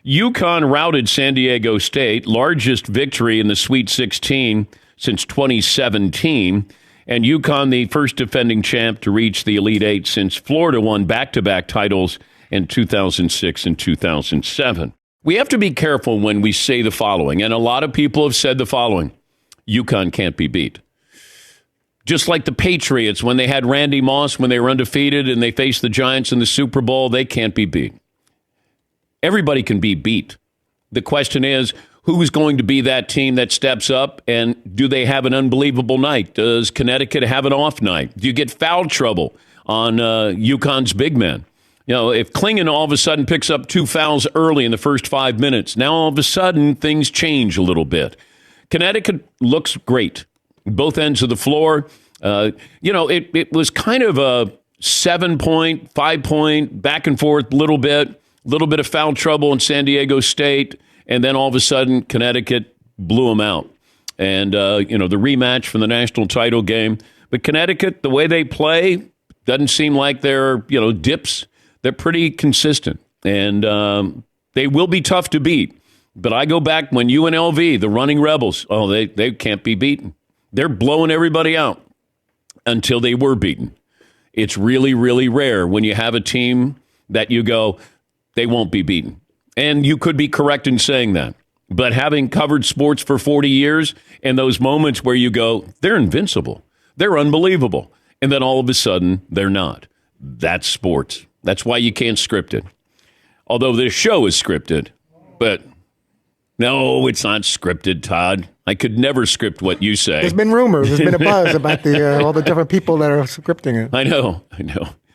UConn routed San Diego State, largest victory in the Sweet 16 since 2017. And UConn, the first defending champ to reach the Elite Eight since Florida won back-to-back titles in 2006 and 2007. We have to be careful when we say the following, and a lot of people have said the following: UConn can't be beat. Just like the Patriots, when they had Randy Moss, when they were undefeated and they faced the Giants in the Super Bowl, they can't be beat. Everybody can be beat. The question is, who's going to be that team that steps up, and do they have an unbelievable night? Does Connecticut have an off night? Do you get foul trouble on UConn's big men? You know, if Klingon all of a sudden picks up 2 fouls early in the first 5 minutes, now all of a sudden things change a little bit. Connecticut looks great. Both ends of the floor. It was kind of a 7-point, 5-point, back and forth little bit of foul trouble in San Diego State. And then all of a sudden, Connecticut blew them out. And, the rematch from the national title game. But Connecticut, the way they play, doesn't seem like they're, dips. They're pretty consistent. And they will be tough to beat. But I go back when UNLV, the running Rebels, they can't be beaten. They're blowing everybody out until they were beaten. It's really, really rare when you have a team that you go, they won't be beaten. And you could be correct in saying that. But having covered sports for 40 years and those moments where you go, they're invincible, they're unbelievable, and then all of a sudden, they're not. That's sports. That's why you can't script it. Although this show is scripted. But no, it's not scripted, Todd. I could never script what you say. There's been rumors. There's been a buzz about all the different people that are scripting it. I know.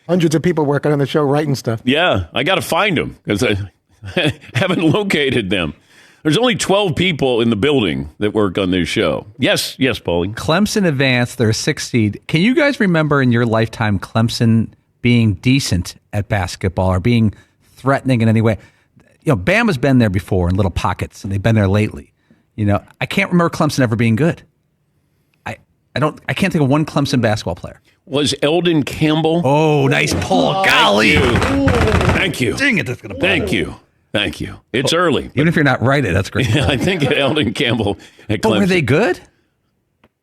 Hundreds of people working on the show, writing stuff. Yeah, I got to find them because I haven't located them. There's only 12 people in the building that work on this show. Yes, Paulie. Clemson advanced their 6th seed. Can you guys remember in your lifetime Clemson being decent at basketball or being threatening in any way? Bama's been there before in little pockets, and they've been there lately. I can't remember Clemson ever being good. I can't think of one Clemson basketball player. Was Eldon Campbell? Oh, nice pull. Golly. Thank you. Dang it, that's going to bother. Thank you. It's early. Even if you're not right, that's great. Yeah, I think Eldon Campbell at Clemson. But were they good?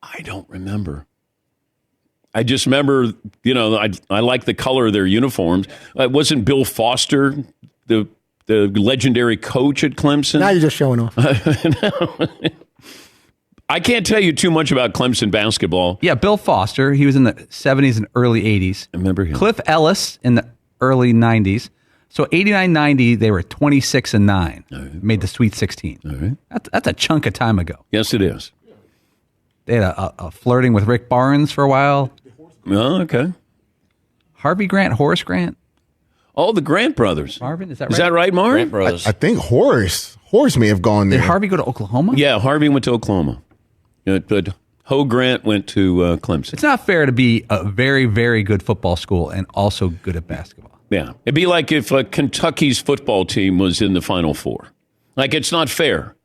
I don't remember. I just remember, I like the color of their uniforms. Wasn't Bill Foster the legendary coach at Clemson? Now you're just showing off. I can't tell you too much about Clemson basketball. Yeah, Bill Foster. He was in the 70s and early 80s. I remember him. Cliff Ellis in the early 90s. So 89-90, they were 26-9. Right. Made the Sweet 16. All right. That's a chunk of time ago. Yes, it is. They had a flirting with Rick Barnes for a while. Oh, okay. Harvey Grant, Horace Grant. Oh, the Grant brothers. Marvin, is that right? Is that right, Marvin? Grant brothers. I think Horace may have gone there. Did Harvey go to Oklahoma? Yeah, Harvey went to Oklahoma. But Ho Grant went to Clemson. It's not fair to be a very, very good football school and also good at basketball. Yeah. It'd be like if Kentucky's football team was in the Final Four. Like, it's not fair.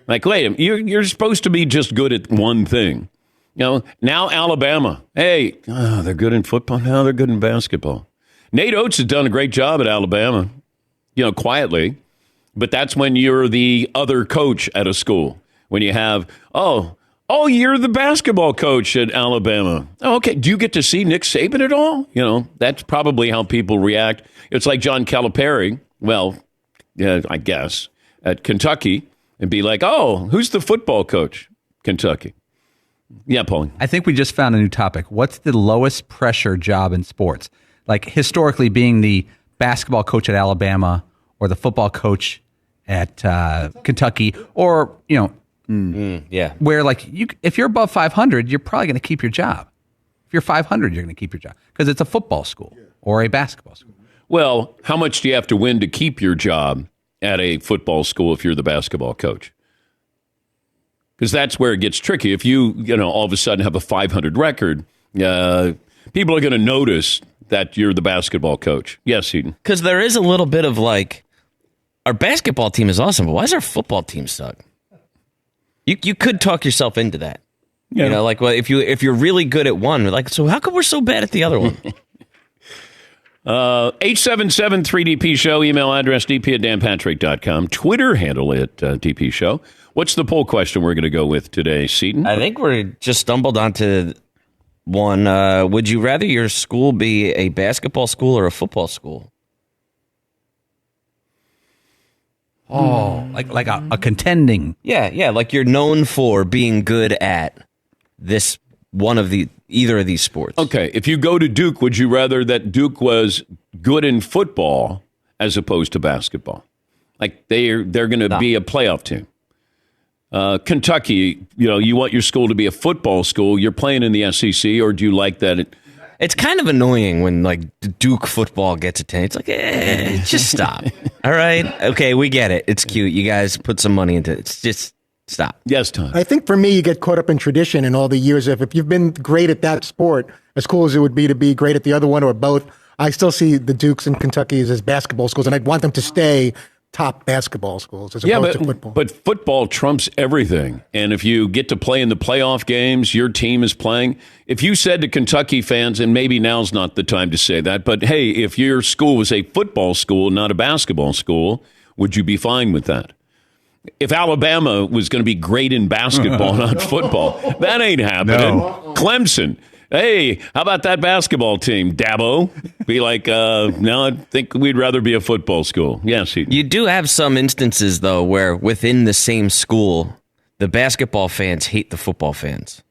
Like, wait, you're supposed to be just good at one thing. Now Alabama. Hey, they're good in football. Now they're good in basketball. Nate Oates has done a great job at Alabama, quietly. But that's when you're the other coach at a school. When you have, you're the basketball coach at Alabama. Oh, okay. Do you get to see Nick Saban at all? That's probably how people react. It's like John Calipari, I guess, at Kentucky, and be like, who's the football coach? Kentucky. Yeah, Paulie. I think we just found a new topic. What's the lowest pressure job in sports? Like historically being the basketball coach at Alabama or the football coach at Kentucky or, where if you're above 500, you're probably going to keep your job. If you're 500, you're going to keep your job because it's a football school or a basketball school. Well, how much do you have to win to keep your job at a football school if you're the basketball coach? Because that's where it gets tricky. If you all of a sudden have a 500 record, people are going to notice that you're the basketball coach. Yes, Eden. Because there is a little bit of our basketball team is awesome, but why does our football team suck? You could talk yourself into that. Yeah. If you're really good at one, so how come we're so bad at the other one? 877-3DP Show. Email address dp at danpatrick.com. Twitter handle at DP Show. What's the poll question we're going to go with today, Seaton? I think we're just stumbled onto one. Would you rather your school be a basketball school or a football school? Oh, like a contending. Yeah, like you're known for being good at this either of these sports. Okay, if you go to Duke, would you rather that Duke was good in football as opposed to basketball? Like they're going to be a playoff team. Kentucky, you want your school to be a football school. You're playing in the SEC, or do you like that? It's kind of annoying when like Duke football gets attention. It's like, just stop. All right, okay, we get it. It's cute. You guys put some money into it. It's just stop. Yes, Tom. I think for me, you get caught up in tradition and all the years. If you've been great at that sport, as cool as it would be to be great at the other one or both, I still see the Dukes and Kentuckys as basketball schools, and I'd want them to stay top basketball schools as opposed to football. But football trumps everything. And if you get to play in the playoff games, your team is playing. If you said to Kentucky fans, and maybe now's not the time to say that, but hey, if your school was a football school, not a basketball school, would you be fine with that? If Alabama was going to be great in basketball, not football, that ain't happening. No. Clemson. Hey, how about that basketball team, Dabo? Be like, no, I think we'd rather be a football school. Yes, You do have some instances, though, where within the same school, the basketball fans hate the football fans.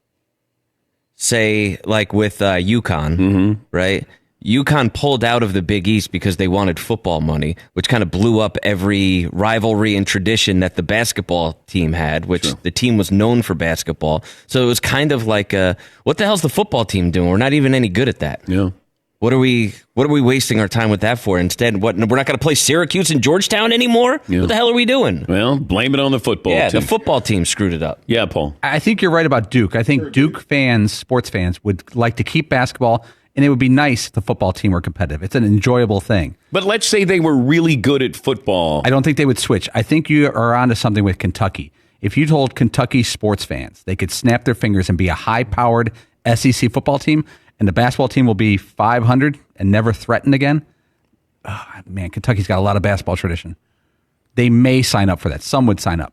Say, like with UConn, right? UConn pulled out of the Big East because they wanted football money, which kind of blew up every rivalry and tradition that the basketball team had, which the team was known for basketball. So it was kind of like, what the hell's the football team doing? We're not even any good at that. Yeah. What are we wasting our time with that for? Instead, we're not going to play Syracuse and Georgetown anymore? Yeah. What the hell are we doing? Well, blame it on the football Yeah, team. the football team screwed it up. Yeah, Paul. I think you're right about Duke. I think Duke fans, sports fans, would like to keep basketball, and it would be nice if the football team were competitive. It's an enjoyable thing. But let's say they were really good at football. I don't think they would switch. I think you are onto something with Kentucky. If you told Kentucky sports fans they could snap their fingers and be a high-powered SEC football team, and the basketball team will be 500 and never threatened again, man, Kentucky's got a lot of basketball tradition. They may sign up for that. Some would sign up.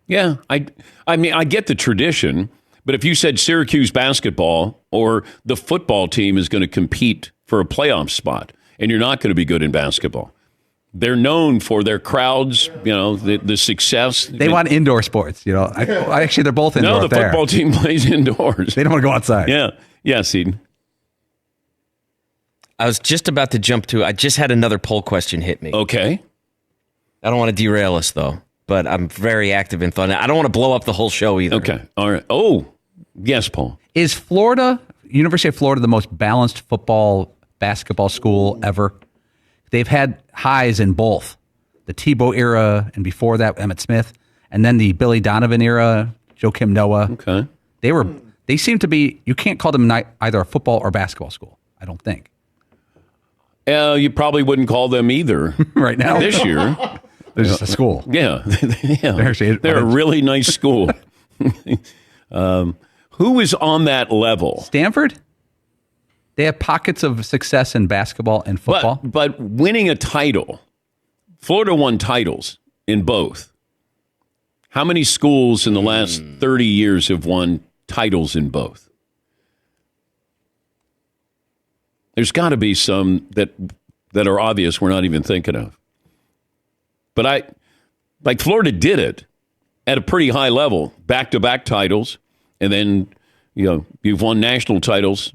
Yeah, I mean, I get the tradition, but if you said Syracuse basketball or the football team is going to compete for a playoff spot, and you're not going to be good in basketball, they're known for their crowds, the success. They want indoor sports. Actually, they're both indoor. No, the football team plays indoors. They don't want to go outside. Yeah. Yes, Eden. I was just about to jump to, I just had another poll question hit me. Okay. I don't want to derail us, though, but I'm very active in thought. I don't want to blow up the whole show either. Okay. All right. Oh, yes, Paul. Is University of Florida, the most balanced basketball school ever? They've had highs in both the Tebow era and before that, Emmitt Smith, and then the Billy Donovan era, Joakim Noah. Okay. They seem to be, you can't call them either a football or basketball school, I don't think. You probably wouldn't call them either right now. This year. They're just a school. Yeah. They're a a really nice school. Who is on that level? Stanford? They have pockets of success in basketball and football. But winning a title, Florida won titles in both. How many schools in the last 30 years have won titles in both? There's got to be some that are obvious we're not even thinking of. But Florida did it at a pretty high level, back-to-back titles, and then you've won national titles